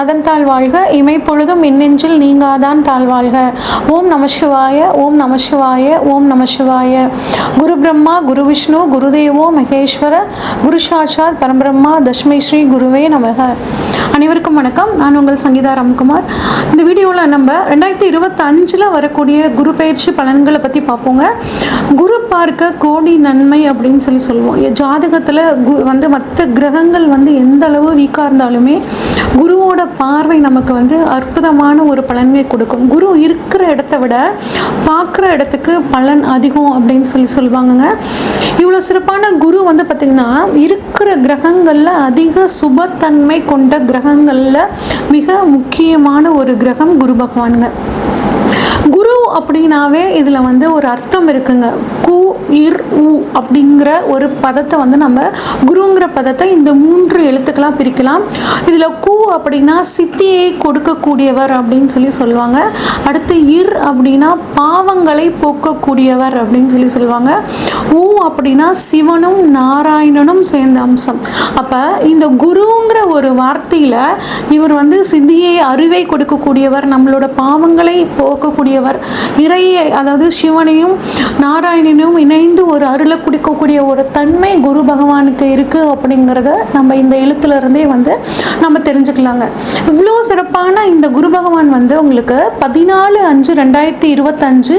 நாதன் தாழ் வாழ்க, இமைப்பொழுதும் மின்னெஞ்சில் நீங்காதான் தாழ் வாழ்க. ஓம் நம சிவாய, ஓம் நம சிவாய, ஓம் நம சிவாய. குரு பிரம்மா குரு விஷ்ணு குருதேவோ மகேஸ்வர, குரு சாட்சாத் பரம்பிரம்மா தஸ்மை ஸ்ரீ குருவே நமக. அனைவருக்கும் வணக்கம். நான் உங்கள் சங்கீதா ராம்குமார். இந்த வீடியோவில் நம்ம 2025 வரக்கூடிய குரு பயிற்சி பலன்களை பற்றி பார்ப்போங்க. குரு பார்க்க கோடி நன்மை அப்படின்னு சொல்லுவோம். ஜாதகத்தில் மற்ற கிரகங்கள் எந்த அளவு வீக்காக இருந்தாலுமே குருவோட பார்வை நமக்கு அற்புதமான ஒரு பலன்களை கொடுக்கும். குரு இருக்கிற இடத்த விட பார்க்குற இடத்துக்கு பலன் அதிகம் அப்படின்னு சொல்லுவாங்கங்க. இவ்வளோ சிறப்பான குரு பார்த்திங்கன்னா இருக்கிற கிரகங்களில் அதிக சுபத்தன்மை கொண்ட கிரகங்களில் மிக முக்கியமான ஒரு கிரகம் குரு பகவானுங்க. குரு அப்படின்னாவே இதில் ஒரு அர்த்தம் இருக்குங்க. கு இர் உ அப்படிங்கிற ஒரு பதத்தை நம்ம குருங்கிற பதத்தை இந்த 3 எழுத்துக்களாக பிரிக்கலாம். இதில் கு அப்படின்னா சித்தியை கொடுக்கக்கூடியவர் அப்படின்னு சொல்லுவாங்க. அடுத்து இர் அப்படின்னா பாவங்களை போக்கக்கூடியவர் அப்படின்னு சொல்லுவாங்க. உ அப்படின்னா சிவனும் நாராயணனும் சேர்ந்த அம்சம். அப்போ இந்த குருங்கிற ஒரு வார்த்தையில் இவர் சித்தியை அறிவை கொடுக்கக்கூடியவர், நம்மளோட பாவங்களை போக்கக்கூடியவர், இறையை அதாவது சிவனையும் நாராயணனையும் இணைந்து ஒரு அருளை கொடுக்கக்கூடிய ஒரு தன்மை குரு பகவானுக்கு இருக்குது அப்படிங்கிறத நம்ம இந்த எழுத்துலேருந்தே நம்ம தெரிஞ்சுக்கலாங்க. இவ்வளோ சிறப்பான இந்த குரு பகவான் உங்களுக்கு 14/5/2025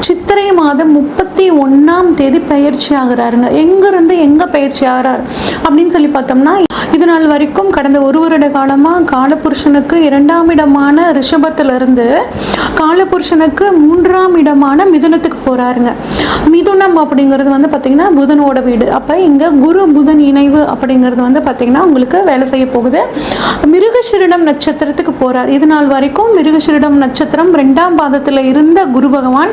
சித்திரை மாதம் 31ஆம் தேதி பயிற்சி ஆகிறாருங்க. எங்கேருந்து எங்கே பயிற்சி ஆகிறார் அப்படின்னு பார்த்தோம்னா, இது நாள் வரைக்கும் கடந்த 1 வருட காலமாக காலபுருஷனுக்கு 2ஆம் இடமான ரிஷபத்திலிருந்து காலபுருஷனுக்கு 3ஆம் இடமான மிதுனத்துக்கு போகிறாருங்க. மிதுனம் அப்படிங்கிறது பார்த்திங்கன்னா புதனோட வீடு. அப்போ இங்கே குரு புதன் இணைவு அப்படிங்கிறது பார்த்திங்கன்னா உங்களுக்கு வேலை செய்ய போகுது. மிருகசீரிடம் நட்சத்திரத்துக்கு போகிறார். இது நாள் வரைக்கும் மிருகசீரிடம் நட்சத்திரம் 2ஆம் பாதத்தில் இருந்த குரு பகவான்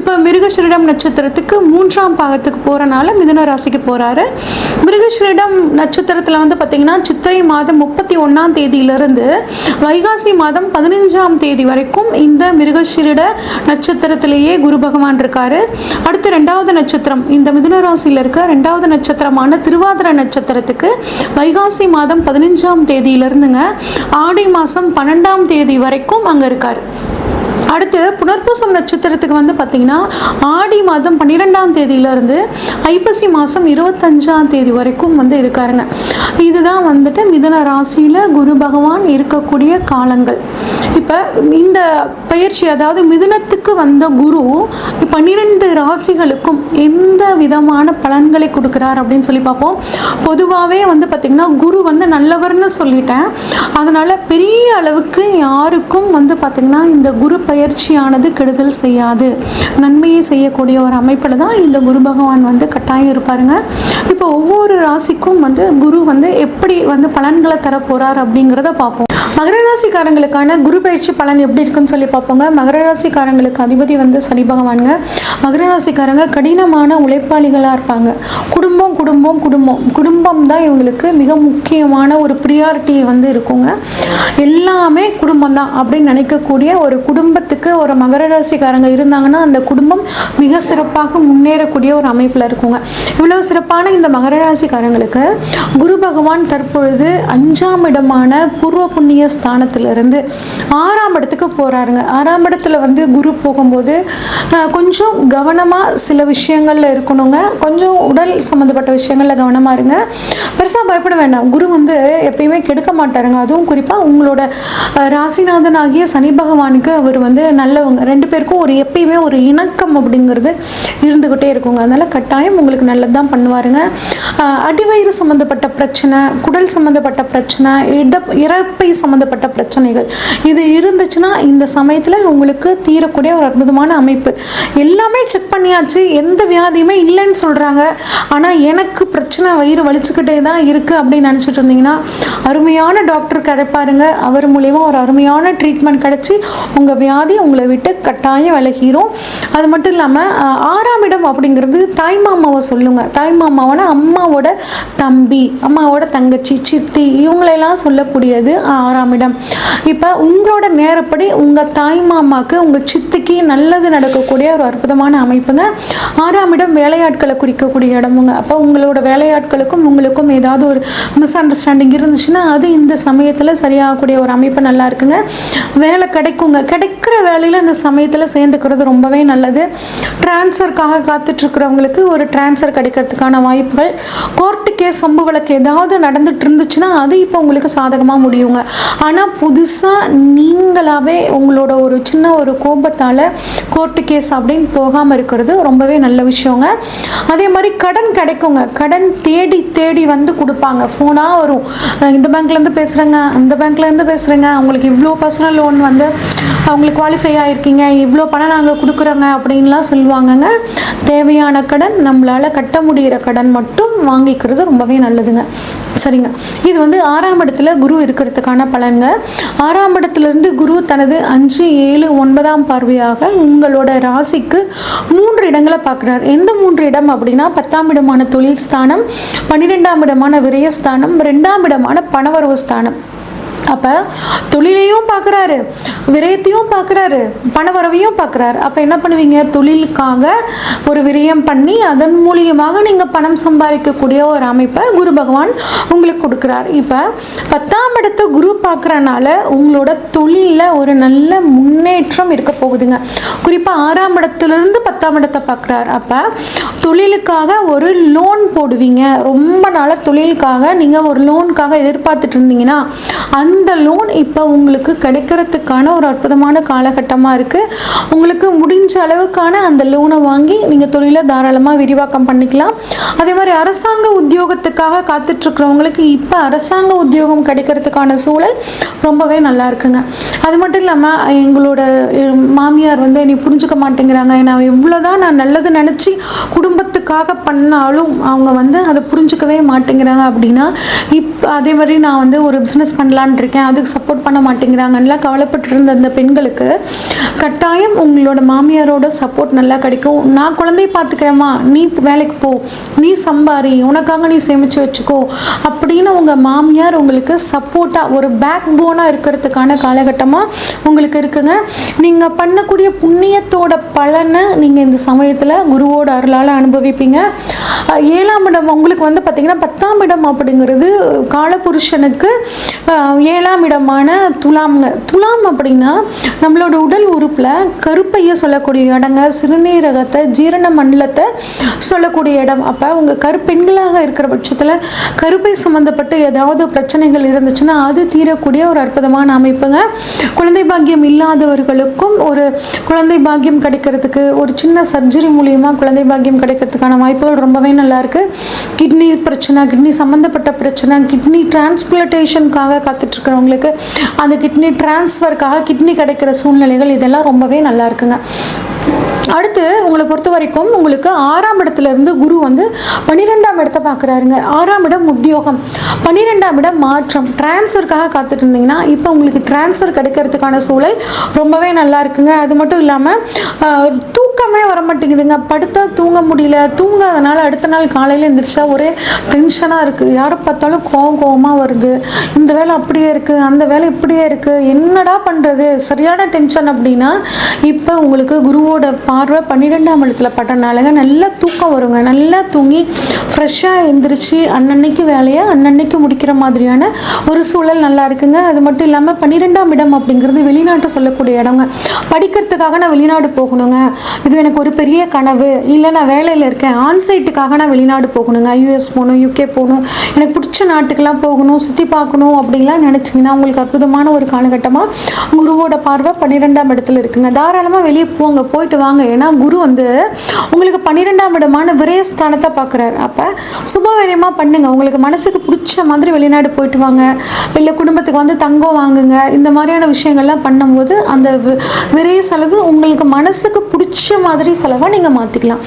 இப்போ மிருகசீரிடம் நட்சத்திரத்துக்கு 3ஆம் பாகத்துக்கு போகிறனால மிதுன ராசிக்கு போகிறாரு. மிருகசீரிடம் நட்சத்திரத்தில் பார்த்திங்கன்னா சித்திரை மாதம் 31ஆம் தேதியிலிருந்து வைகாசி மாதம் 15ஆம் தேதி வரைக்கும் இந்த மிருகசீரிட நட்சத்திரத்திலேயே குரு பகவான் இருக்காரு. அடுத்து 2வது நட்சத்திரம், இந்த மிதுன ராசியில் இருக்க 2வது நட்சத்திரமான திருவாதிரை நட்சத்திரத்துக்கு வைகாசி மாதம் 15ஆம் தேதியிலிருந்துங்க ஆடி மாதம் 12ஆம் தேதி வரைக்கும் அங்கே இருக்கார். அடுத்து புனர்பூசம் நட்சத்திரத்துக்கு பார்த்தீங்கன்னா ஆடி மாதம் 12ஆம் தேதியிலிருந்து ஐப்பசி மாதம் 25ஆம் தேதி வரைக்கும் இருக்காருங்க. இதுதான் மிதுன ராசியில் குரு பகவான் இருக்கக்கூடிய காலங்கள். இப்போ இந்த பயிற்சி அதாவது மிதுனத்துக்கு வந்த குரு 12 ராசிகளுக்கும் எந்த விதமான பலன்களை கொடுக்குறார் அப்படின்னு பார்ப்போம். பொதுவாகவே பார்த்திங்கன்னா குரு நல்லவர்னு சொல்லிட்டேன். அதனால் பெரிய அளவுக்கு யாருக்கும் பார்த்திங்கன்னா இந்த குரு பயிற்சியானது கெடுதல் செய்யாது, நன்மையை செய்யக்கூடிய ஒரு அமைப்பில் தான் இந்த குரு பகவான் கட்டாயம் இருப்பாருங்க. இப்போ ஒவ்வொரு ராசிக்கும் குரு எப்படி பலன்களை தர போகிறார் அப்படிங்கிறத பார்ப்போம். மகர ராசிக்காரங்களுக்கான குரு பயிற்சி பலன் எப்படி இருக்குன்னு பார்ப்போங்க. மகர ராசிக்காரங்களுக்கு அதிபதி சனி பகவானுங்க. மகர ராசிக்காரங்க கடினமான உழைப்பாளிகளாக இருப்பாங்க. குடும்பம் குடும்பம் குடும்பம் குடும்பம் தான் இவங்களுக்கு மிக முக்கியமான ஒரு ப்ரியாரிட்டி இருக்குங்க. எல்லாமே குடும்பம் தான் அப்படின்னு நினைக்கக்கூடிய ஒரு குடும்பத்துக்கு ஒரு மகர ராசிக்காரங்க இருந்தாங்கன்னா அந்த குடும்பம் மிக சிறப்பாக முன்னேறக்கூடிய ஒரு அமைப்பில் இருக்குங்க. இவ்வளோ சிறப்பான இந்த மகர ராசிக்காரங்களுக்கு குரு பகவான் தற்பொழுது 5ஆம் இடமான பூர்வ புண்ணிய ஸ்தானத்திலிருந்து 6ஆம் இடத்துக்கு போகிறாருங்க. 6ஆம் இடத்துல குரு போகும்போது கொஞ்சம் கவனமாக சில விஷயங்களில் இருக்கணுங்க. கொஞ்சம் உடல் சம்மந்தப்பட்ட விஷயங்களில் கவனமாக இருங்க. பெருசாக பயப்பட வேண்டாம். குரு எப்பயுமே கெடுக்க மாட்டாருங்க. அதுவும் குறிப்பாக உங்களோட ராசிநாதன் ஆகிய சனி பகவானுக்கு அவர் நல்லவங்க. 2 பேருக்கும் எப்பயுமே ஒரு இணக்கம் அப்படிங்கிறது இருந்துக்கிட்டே இருக்குங்க. அதனால் கட்டாயம் உங்களுக்கு நல்லது தான் பண்ணுவாருங்க. அடிவயிறு சம்மந்தப்பட்ட பிரச்சனை, குடல் சம்மந்தப்பட்ட பிரச்சனை, இறப்பை சம்மந்தப்பட்ட பிரச்சனைகள் இது இருந்துச்சுன்னா இந்த சமயத்தில் உங்களுக்கு தீரக்கூடிய ஒரு அற்புதமான அமைப்பு. எல்லாமே செக் பண்ணியாச்சு, எந்த வியாதியுமே இல்லைன்னு சொல்கிறாங்க, ஆனால் எனக்கு பிரச்சனை வயிறு வலிச்சுக்கிட்டே தான் இருக்குது அப்படின்னு நினச்சிட்டு இருந்தீங்கன்னா அருமையான டாக்டர் கிடைப்பாருங்க. அவர் மூலயமா ஒரு அருமையான ட்ரீட்மெண்ட் கிடச்சி உங்கள் வியாதி உங்களை விட்டு கட்டாயம் விலகிரும். அது மட்டும் இல்லாமல் 6ஆம் இடம் அப்படிங்கிறது தாய்மாமாவை சொல்லுங்க. தாய்மாமாவான அம்மாவோட தம்பி, அம்மாவோட தங்கச்சி, சித்தி இவங்களெல்லாம் சொல்லக்கூடியது 6ஆம் 6ஆம் இடம். இப்போ உங்களோட நேரப்படி உங்கள் தாய் மாமாவுக்கு உங்கள் சித்திக்கு நல்லது நடக்கக்கூடிய ஒரு அற்புதமான அமைப்புங்க. 6ஆம் இடம் வேலையாட்களை குறிக்கக்கூடிய இடமுங்க. அப்போ உங்களோட வேலையாட்களுக்கும் உங்களுக்கும் ஏதாவது ஒரு மிஸ் அண்டர்ஸ்டாண்டிங் இருந்துச்சுன்னா அது இந்த சமயத்தில் சரியாகக்கூடிய ஒரு அமைப்பு நல்லா இருக்குங்க. வேலை கிடைக்குங்க. கிடைக்கிற வேலையில் இந்த சமயத்தில் சேர்ந்துக்கிறது ரொம்பவே நல்லது. டிரான்ஸ்ஃபருக்காக காத்துட்ருக்கிறவங்களுக்கு ஒரு டிரான்ஸ்ஃபர் கிடைக்கிறதுக்கான வாய்ப்புகள். கோர்ட்டு கேஸ் சம்பு வழக்கு ஏதாவது நடந்துட்டு இருந்துச்சுன்னா அது இப்போ உங்களுக்கு சாதகமாக முடியுங்க. ஆனால் புதுசாக நீங்களாகவே உங்களோட ஒரு சின்ன ஒரு கோபத்தால் கோர்ட்டு கேஸ் அப்படின்னு போகாமல் இருக்கிறது ரொம்பவே நல்ல விஷயங்க. அதே மாதிரி கடன் கிடைக்குங்க. கடன் தேடி தேடி வந்து கொடுப்பாங்க. ஃபோனாக வரும், இந்த பேங்க்லேருந்து பேசுகிறேங்க, அந்த பேங்க்லேருந்து பேசுகிறேங்க, அவங்களுக்கு இவ்வளோ பர்சனல் லோன் வந்து அவங்களுக்கு குவாலிஃபை ஆகிருக்கீங்க, இவ்வளோ பணம் நாங்கள் கொடுக்குறோங்க அப்படின்லாம் சொல்லுவாங்கங்க. தேவையான கடன், நம்மளால் கட்ட முடிகிற கடன் மட்டும் வாங்கிக்கிறது ரொம்பவே நல்லதுங்க. சரிங்க. இது வந்து 6ஆம் இடத்துல குரு இருக்கிறதுக்கான பலன்க. 6ஆம் இடத்துலேருந்து குரு தனது 5, 7, 9ஆம் பார்வையாக உங்களோட ராசிக்கு 3 இடங்களை பார்க்குறாரு. எந்த 3 இடம் அப்படின்னா 10ஆம் இடமான தொழில் ஸ்தானம், 12ஆம் இடமான விரயஸ்தானம், 2ஆம் இடமான பணவரவு ஸ்தானம். அப்போ தொழிலையும் பார்க்குறாரு, விரயத்தையும் பார்க்குறாரு, பணவரவையும் பார்க்குறாரு. அப்போ என்ன பண்ணுவீங்க? தொழிலுக்காக ஒரு விரயம் பண்ணி அதன் மூலியமாக நீங்கள் பணம் சம்பாதிக்கக்கூடிய ஒரு அமைப்பை குரு பகவான் உங்களுக்கு கொடுக்குறார். இப்போ 10ஆம் இடத்தை குரு பார்க்குறனால உங்களோட தொழிலில் ஒரு நல்ல முன்னேற்றம் இருக்க போகுதுங்க. குறிப்பாக 6ஆம் இடத்துலேருந்து 10ஆம் இடத்தை பார்க்குறாரு. அப்போ தொழிலுக்காக ஒரு லோன் போடுவீங்க. ரொம்ப நாளாக தொழிலுக்காக நீங்கள் ஒரு லோனுக்காக எதிர்பார்த்துட்டு இருந்தீங்கன்னா அந்த லோன் இப்போ உங்களுக்கு கிடைக்கிறதுக்கான ஒரு அற்புதமான காலகட்டமாக இருக்குது. உங்களுக்கு முடிஞ்ச அளவுக்கான அந்த லோனை வாங்கி நீங்கள் தொழிலை தாராளமாக விரிவாக்கம் பண்ணிக்கலாம். அதே மாதிரி அரசாங்க உத்தியோகத்துக்காக காத்துட்ருக்கிறவங்களுக்கு இப்போ அரசாங்க உத்தியோகம் கிடைக்கிறதுக்கான சூழல் ரொம்பவே நல்லா இருக்குங்க. அது மட்டும் இல்லாமல் எங்களோட மாமியார் வந்து என்னை புரிஞ்சுக்க மாட்டேங்கிறாங்க, நான் எவ்வளோதான் நான் நல்லது நினச்சி குடும்பத்துக்காக பண்ணாலும் அவங்க வந்து அதை புரிஞ்சுக்கவே மாட்டேங்கிறாங்க அப்படின்னா அதே மாதிரி நான் வந்து ஒரு பிஸ்னஸ் பண்ணலான் இருக்கேன், அதுக்கு சப்போர்ட் பண்ண மாட்டேங்கிறாங்கலாம் கவலைப்பட்டு இருந்த அந்த பெண்களுக்கு கட்டாயம் உங்களோட மாமியாரோட சப்போர்ட் நல்லா கிடைக்கும். நான் குழந்தைய பார்த்துக்கிறேம்மா, நீ வேலைக்கு போ, நீ சம்பாரி, உனக்காக நீ சேமித்து வச்சுக்கோ அப்படின்னு உங்கள் மாமியார் உங்களுக்கு சப்போர்ட்டாக ஒரு பேக் போனாக இருக்கிறதுக்கான காலகட்டமாக உங்களுக்கு இருக்குங்க. நீங்கள் பண்ணக்கூடிய புண்ணியத்தோட பலனை நீங்கள் இந்த சமயத்தில் குருவோட அருளால் அனுபவிப்பீங்க. 7ஆம் இடம் உங்களுக்கு வந்து பார்த்திங்கன்னா 10ஆம் இடம் அப்படிங்கிறது காலபுருஷனுக்கு 7ஆம் இடமான துலாம்ங்க. துலாம் அப்படின்னா நம்மளோட உடல் உறுப்பில் கருப்பையை சொல்லக்கூடிய இடங்க, சிறுநீரகத்தை, ஜீரண மண்டலத்தை சொல்லக்கூடிய இடம். அப்போ உங்கள் கருப்பெண்களாக இருக்கிற பட்சத்தில் கருப்பை சம்மந்தப்பட்டு ஏதாவது பிரச்சனைகள் இருந்துச்சுன்னா அது தீரக்கூடிய ஒரு அற்புதமான அமைப்புங்க. குழந்தை பாக்கியம் இல்லாதவர்களுக்கும் ஒரு குழந்தை பாக்கியம் கிடைக்கிறதுக்கு ஒரு சின்ன சர்ஜரி மூலியமாக குழந்தை பாக்கியம் கிடைக்கிறதுக்கான வாய்ப்புகள் ரொம்பவே நல்லா இருக்கு. கிட்னி பிரச்சனை, கிட்னி சம்மந்தப்பட்ட பிரச்சனை, கிட்னி டிரான்ஸ்பிளான்டேஷனுக்காக காத்துட்ருக்கிறவங்களுக்கு அந்த கிட்னி டிரான்ஸ்ஃபருக்காக கிட்னி கிடைக்கிற சூழ்நிலைகள் இதெல்லாம் ரொம்பவே நல்லா இருக்குங்க. அடுத்து உங்களை பொறுத்த வரைக்கும் உங்களுக்கு 6ஆம் இடத்துலேருந்து குரு வந்து 12ஆம் இடத்தை பார்க்குறாருங்க. 6ஆம் இடம் உத்தியோகம், 12ஆம் இடம் மாற்றம். டிரான்ஸ்ஃபருக்காக காத்துட்டு இருந்தீங்கன்னா இப்போ உங்களுக்கு டிரான்ஸ்ஃபர் கிடைக்கிறதுக்கான சூழல் ரொம்பவே நல்லா இருக்குங்க. அது மட்டும் இல்லாமல் தூக்கமே வர மாட்டேங்குதுங்க. படுத்தா தூங்க முடியல, தூங்காதனால அடுத்த நாள் காலையில் எழுந்திரிச்சா ஒரே டென்ஷனாக இருக்குது. யாரை பார்த்தாலும் கோவமாக வருது, இந்த வேலை அப்படியே இருக்குது, அந்த வேலை இப்படியே இருக்குது, என்னடா பண்ணுறது, சரியான டென்ஷன் அப்படின்னா இப்போ உங்களுக்கு குருவோட பார்வை 12ஆம் இடத்துல பட்டனாலங்க நல்லா தூக்கம் வருங்க. நல்லா தூங்கி ஃப்ரெஷ்ஷாக எந்திரிச்சு அன்னன்னைக்கு வேலையை அன்னன்னைக்கு முடிக்கிற மாதிரியான ஒரு சூழல் நல்லா இருக்குங்க. அது மட்டும் இல்லாமல் 12ஆம் இடம் அப்படிங்கிறது வெளிநாட்டு சொல்லக்கூடிய இடங்க. படிக்கிறதுக்காக நான் வெளிநாடு போகணுங்க, இது எனக்கு ஒரு பெரிய கனவு, இல்லை நான் வேலையில் இருக்கேன், ஆன்சைட்டுக்காக நான் வெளிநாடு போகணுங்க, யூஎஸ் போகணும், யூகே போகணும், எனக்கு பிடிச்ச நாட்டுக்கெல்லாம் போகணும், சுற்றி பார்க்கணும் அப்படின்லாம் நினச்சிங்கன்னா உங்களுக்கு அற்புதமான ஒரு காலகட்டமாக குருவோட பார்வை 12ஆம் இடத்துல இருக்குங்க. தாராளமாக வெளியே போங்க, போயிட்டு வாங்க. ஏன்னா குரு வந்து உங்களுக்கு 12ஆம் இடமான விரயஸ்தானத்தை பார்க்குறாரு. அப்போ சுபவீரியமாக பண்ணுங்க. உங்களுக்கு மனசுக்கு பிடிச்ச மாதிரி வெளிநாடு போயிட்டு வாங்க, இல்லை குடும்பத்துக்கு வந்து தங்கம் வாங்குங்க. இந்த மாதிரியான விஷயங்கள்லாம் பண்ணும்போது அந்த விரைய செலவு உங்களுக்கு மனசுக்கு பிடிச்ச மாதிரி செலவாக நீங்கள் மாற்றிக்கலாம்.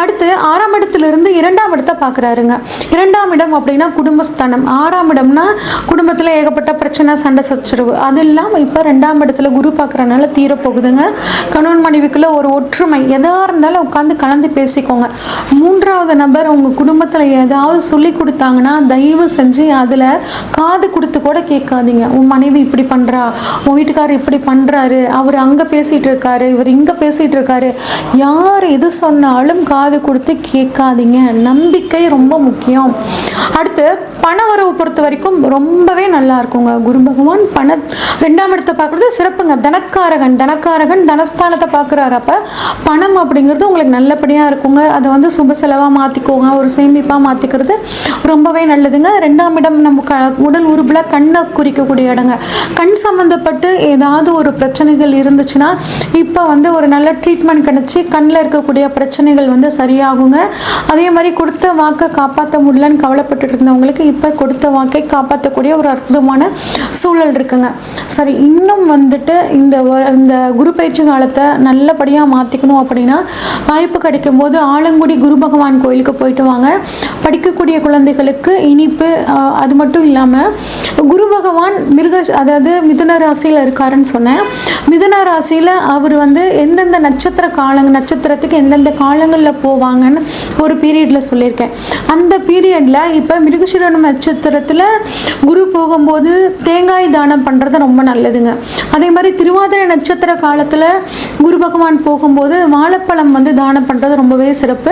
அடுத்து 6ஆம் இடத்துலேருந்து 2ஆம் இடத்தை பார்க்குறாருங்க. 2ஆம் இடம் அப்படின்னா குடும்பஸ்தானம். 6ஆம் இடம்னா குடும்பத்தில் ஏகப்பட்ட பிரச்சனை, சண்டை சச்சரவு, அதெல்லாம் இப்போ 2ஆம் இடத்துல குரு பார்க்குறனால தீரப்போகுதுங்க. கணவன் மனைவிக்குள்ள ஒரு ஒற்றுமை எதாக இருந்தாலும் உட்காந்து கலந்து பேசிக்கோங்க. 3வது நபர் உங்கள் குடும்பத்தில் ஏதாவது சொல்லி கொடுத்தாங்கன்னா தயவு செஞ்சு அதில் காது கொடுத்து கூட கேட்காதீங்க. உன் மனைவி இப்படி பண்ணுறா, உன் வீட்டுக்காரர் இப்படி பண்ணுறாரு, அவர் அங்கே பேசிகிட்டு இருக்காரு, இவர் இங்கே பேசிகிட்டு இருக்காரு, யார் எது சொன்னாலும் காது கொடுத்து கேட்காதீங்க. நம்பிக்கை ரொம்ப முக்கியம். அடுத்து பண வரவு பொறுத்த வரைக்கும் ரொம்பவே நல்லா இருக்குங்க. குரு பகவான் 2ஆம் இடத்தை பார்க்குறது சிறப்புங்க. தனக்காரகன் தனஸ்தானத்தை பார்க்குறாரு. அப்போ பணம் அப்படிங்கிறது உங்களுக்கு நல்லபடியாக இருக்குங்க. அதை வந்து சுப செலவாக மாற்றிக்கோங்க, ஒரு சேமிப்பாக மாற்றிக்கிறது ரொம்பவே நல்லதுங்க. 2ஆம் இடம் நம்ம உடல் உறுப்பில் கண்ணை குறிக்கக்கூடிய இடங்க. கண் சம்மந்தப்பட்டு ஏதாவது ஒரு பிரச்சனைகள் இருந்துச்சுன்னா இப்போ வந்து ஒரு நல்ல ட்ரீட்மெண்ட் கிடைச்சி கண்ணில் இருக்கக்கூடிய பிரச்சனைகள் வந்து சரியாகுங்க. அதே மாதிரி கொடுத்த வாக்கை காப்பாற்ற முடியலன்னு கவலைப்பட்டு இருந்தவங்களுக்கு இப்போ கொடுத்த வாக்கை காப்பாற்றக்கூடிய ஒரு அற்புதமான சூழல் இருக்குங்க. சரி, இன்னும் வந்துட்டு இந்த குரு பயிற்சி காலத்தை நல்லபடியாக மாற்றிக்கணும் அப்படின்னா வாய்ப்பு கிடைக்கும் போது ஆலங்குடி குரு பகவான் கோயிலுக்கு போயிட்டு வாங்க. படிக்கக்கூடிய குழந்தைகளுக்கு இனிப்பு. அது மட்டும் இல்லாமல் குரு பகவான் அதாவது மிதுன ராசியில் இருக்காருன்னு சொன்னேன். மிதுன ராசியில் அவர் வந்து எந்தெந்த நட்சத்திரத்துக்கு எந்தெந்த காலங்களில் போவாங்கன்னு ஒரு பீரியடில் சொல்லியிருக்கேன். அந்த பீரியடில் இப்போ மிருகசீரிடம் நட்சத்திரத்தில் குரு போகும்போது தேங்காய் தானம் பண்ணுறது ரொம்ப நல்லதுங்க. அதே மாதிரி திருவாதிரை நட்சத்திர காலத்தில் குரு பகவான் போகும்போது வாழைப்பழம் வந்து தானம் பண்ணுறது ரொம்பவே சிறப்பு.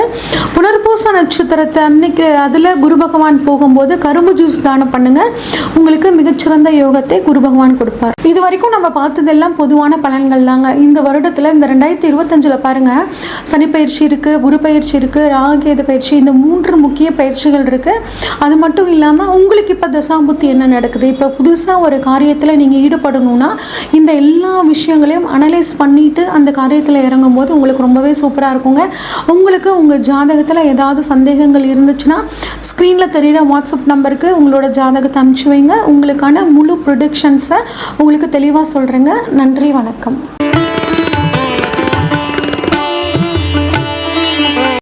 புனர்பூச நட்சத்திரத்தை அன்னைக்கு அதில் குரு பகவான் போகும்போது கரும்பு ஜூஸ் தானம் பண்ணுங்க. உங்களுக்கு மிகச்சிறந்த யோகத்தை குரு பகவான் கொடுப்பார். இது வரைக்கும் நம்ம பார்த்ததெல்லாம் பொதுவான பலன்கள் தாங்க. இந்த வருடத்தில் இந்த 2025 பாருங்க, சனி பயிற்சி இருக்கு, குரு பயிற்சி இருக்கு, ராகேது பயிற்சி, இந்த 3 முக்கிய பயிற்சிகள் இருக்கு. அது மட்டும் இல்லாமல் உங்களுக்கு இப்போ தசாபுத்தி என்ன நடக்குது, இப்போ புதுசாக ஒரு காரியத்தில் நீங்கள் ஈடுபடணும்னா இந்த எல்லா விஷயங்களையும் அனலைஸ் பண்ணிட்டு அந்த காரியத்தில் இறங்கும் போது உங்களுக்கு ரொம்பவே சூப்பராக இருக்குங்க. உங்களுக்கு உங்கள் ஜாதகத்தில் ஏதாவது சந்தேகங்கள் இருந்துச்சுன்னா ஸ்க்ரீனில் தெரிகிற வாட்ஸ்அப் நம்பருக்கு உங்களோட ஜாதகத்தை அனுப்பிச்சு வைங்க. உங்களுக்கான முழு ப்ரொடிக்ஷன்ஸை உங்களுக்கு தெளிவாக சொல்கிறேங்க. நன்றி, வணக்கம்.